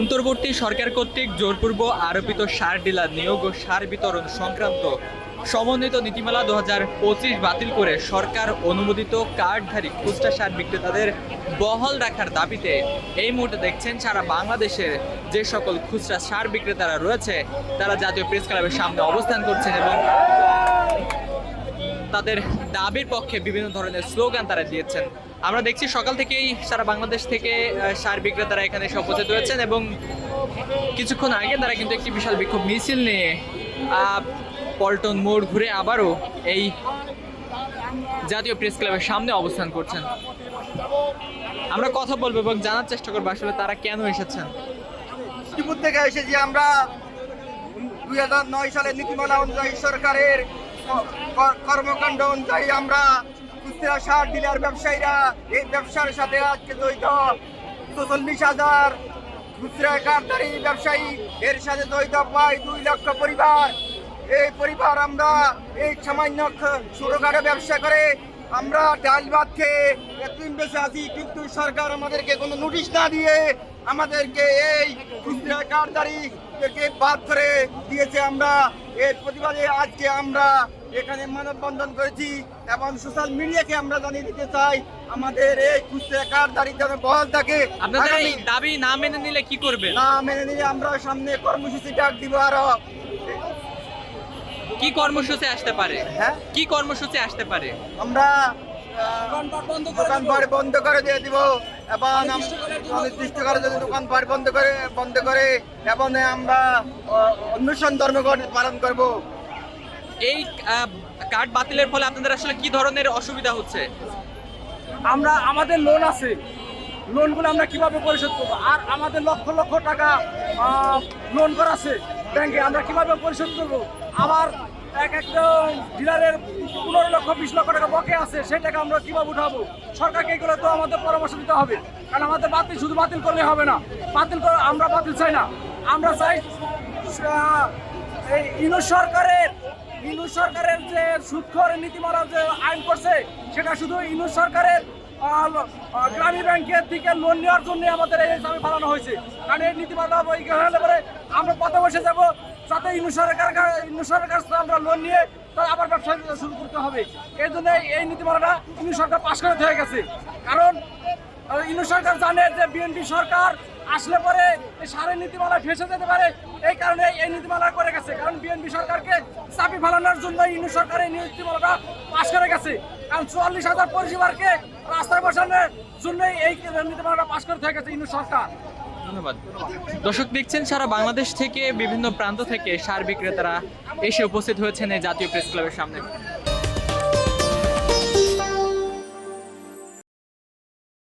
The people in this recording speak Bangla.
অন্তর্বর্তী সরকার কর্তৃক জোরপূর্বক আরোপিত সার ডিলার নিয়োগ ও সার বিতরণ সংক্রান্ত সমন্বিত নীতিমালা 2025 বাতিল করে সরকার অনুমোদিত কার্ডধারী খুচরা সার বিক্রেতাদের বহাল রাখার দাবিতে এই মুহূর্তে দেখছেন সারা বাংলাদেশের যে সকল খুচরা সার বিক্রেতারা রয়েছে তারা জাতীয় প্রেস ক্লাবের সামনে অবস্থান করছেন এবং তাদের দাবির পক্ষে বিভিন্ন ধরনের স্লোগান তারা দিয়েছেন। আমরা দেখছি সকাল থেকেই সারা বাংলাদেশ থেকে সার বিক্রেতারা এখানে উপস্থিত হয়েছেন এবং কিছুক্ষণ আগে তারা কিন্তু একটি বিশাল বিক্ষোভ মিছিল নিয়ে পল্টন মোড় ঘুরে আবারও এই জাতীয় প্রেস ক্লাবের সামনে অবস্থান করছেন। আমরা কথা বলবো এবং জানার চেষ্টা করবো আসলে তারা কেন এসেছেন। ত্রিপুর থেকে এসেছি আমরা 2009 সালের নীতিমালা অনুযায়ী সরকারের কর্মকাণ্ড অনুযায়ী আমরা খুচরা সার ডিলার ব্যবসায়ীরা এই ব্যবসার সাথে আজকে জড়িত 44,000 খুচরা কার্ডধারী ব্যবসায়ী এর সাথে জড়িত প্রায় 2 লক্ষ পরিবার। এই পরিবার আমরা এই সামান্য ছোটখাটো ব্যবসা করে আমরা ডাল ভাত খেয়ে এতদিন বেঁচে আছি, কিন্তু সরকার আমাদেরকে কোনো নোটিশ না দিয়ে আমাদেরকে এই খুচরা কার্ডধারীদেরকে বাদ করে দিয়েছে। আমরা এর প্রতিবাদে আজকে আমরা এখানে মানববন্ধন করেছি এবং সোশ্যাল মিডিয়াকে আমরা জানিয়ে দিতে চাই আমাদের এই খুচরা কার্ডধারী যেন বহাল থাকে। আপনাদের এই দাবি না মেনে নিলে কি করবে? না মেনে নিলে আমরা সামনে কর্মসূচি ডাক দিব। আরো কি কর্মসূচি আসতে পারে? হ্যাঁ, কি কর্মসূচি আসতে পারে? আমরা দোকানপাট বন্ধ করে দিয়ে দিব এবং অনির্দিষ্টকালে যদি দোকানপাট বন্ধ করে এবং আমরা অন্বেষণ ধর্মঘট পালন করব। এই কার্ড বাতিলের ফলে আপনাদের আসলে কি ধরনের অসুবিধা হচ্ছে? আমাদের লোন আছে, লোনগুলো আমরা কিভাবে পরিশোধ করবো? আর আমাদের লক্ষ লক্ষ টাকা লোন করা আছে ব্যাংকে, আমরা কিভাবে পরিশোধ করবো? আবার একটা ডিলারের 15 লক্ষ 20 লক্ষ টাকা বকে আছে, সেই টাকা আমরা কিভাবে উঠাবো? সরকারকে এগুলো তো আমাদের পরামর্শ দিতে হবে, কারণ আমাদের শুধু বাতিল করলে হবে না। আমরা বাতিল চাই না, আমরা চাই এই ইউনূস সরকারের যে সুদখোর নীতিমালা যে আইন করছে সেটা শুধু ইউনূস সরকারের গ্রামীণ ব্যাংকের থেকে লোন নেওয়ার জন্য আমাদের এই হিসাবে বানানো হয়েছে। কারণ এই নীতিমালা হলে পরে আমরা পথে বসে যাবো, যাতে ইউনূস সরকারের কাছ থেকে আমরা লোন নিয়ে তার আবার ব্যবসা শুরু করতে হবে। এই জন্য এই নীতিমালাটা ইউনূস সরকার পাশ করে হয়ে গেছে। কারণ ইউনূস সরকার জানে যে বিএনপি সরকার আসলে পরে এই সারের নীতিমালা ফেসে যেতে পারে, এই কারণে এই নীতিমালা করে গেছে। কারণ বিএনপি সরকারকে চাপি ফেলানোর জন্য ইউনূস সরকার এই নীতিমালাটা পাশ করে গেছে। কারণ 44,000 পরিষেবাকে রাস্তায় বসানোর জন্য এই নীতিমালাটা পাশ করে গেছে ইউনূস সরকার। ধন্যবাদ। দর্শক দেখছেন সারা বাংলাদেশ থেকে বিভিন্ন প্রান্ত থেকে সার বিক্রেতারা এসে উপস্থিত হয়েছেন এই জাতীয় প্রেস ক্লাবের সামনে।